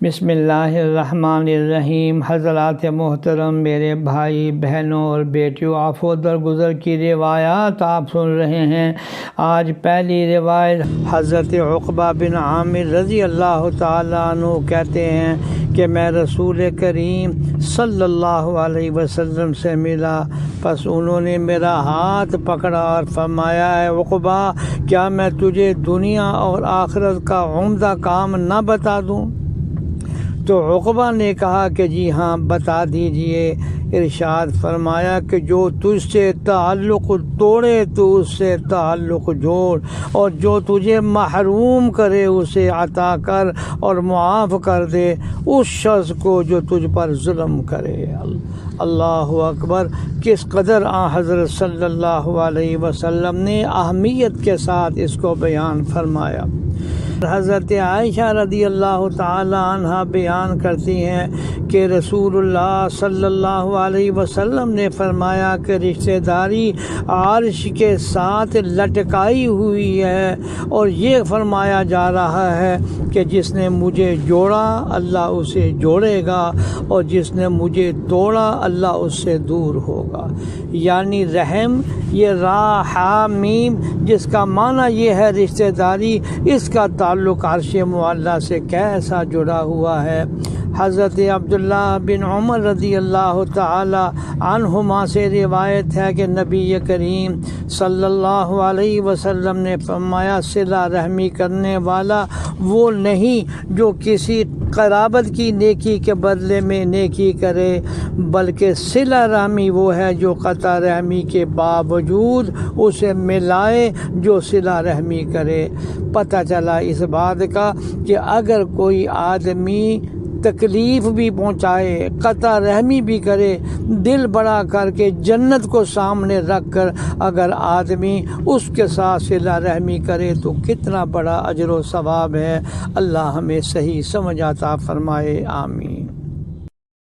بسم اللہ الرحمن الرحیم۔ حضرات محترم، میرے بھائی بہنوں اور بیٹیوں، عفو درگزر کی روایات آپ سن رہے ہیں۔ آج پہلی روایت حضرت عقبہ بن عامر رضی اللہ تعالیٰ عنہ کہتے ہیں کہ میں رسول کریم صلی اللہ علیہ وسلم سے ملا، پس انہوں نے میرا ہاتھ پکڑا اور فرمایا، اے عقبہ، کیا میں تجھے دنیا اور آخرت کا عمدہ کام نہ بتا دوں؟ تو عقبہ نے کہا کہ جی ہاں، بتا دیجئے۔ ارشاد فرمایا کہ جو تجھ سے تعلق توڑے تو اس سے تعلق جوڑ، اور جو تجھے محروم کرے اسے عطا کر اور معاف کر دے اس شخص کو جو تجھ پر ظلم کرے۔ اللہ اکبر! کس قدر حضرت صلی اللہ علیہ وسلم نے اہمیت کے ساتھ اس کو بیان فرمایا۔ حضرت عائشہ رضی اللہ تعالی عنہ بیان کرتی ہیں کہ رسول اللہ صلی اللہ علیہ وسلم نے فرمایا کہ رشتہ داری عرش کے ساتھ لٹکائی ہوئی ہے، اور یہ فرمایا جا رہا ہے کہ جس نے مجھے جوڑا اللہ اسے جوڑے گا، اور جس نے مجھے توڑا اللہ اس سے دور ہوگا۔ یعنی رحم، یہ را حا میم، جس کا معنی یہ ہے رشتہ داری، اس کا تعلق عرش معلیٰ سے کیسا جڑا ہوا ہے۔ حضرت عبداللہ بن عمر رضی اللہ تعالی عنہما سے روایت ہے کہ نبی کریم صلی اللہ علیہ وسلم نے فرمایا، صلہ رحمی کرنے والا وہ نہیں جو کسی قرابت کی نیکی کے بدلے میں نیکی کرے، بلکہ صلہ رحمی وہ ہے جو قطع رحمی کے باوجود اسے ملائے جو صلہ رحمی کرے۔ پتہ چلا اس بات کا کہ اگر کوئی آدمی تکلیف بھی پہنچائے، قطع رحمی بھی کرے، دل بڑا کر کے جنت کو سامنے رکھ کر اگر آدمی اس کے ساتھ صلہ رحمی کرے تو کتنا بڑا اجر و ثواب ہے۔ اللہ ہمیں صحیح سمجھ عطا فرمائے، آمین۔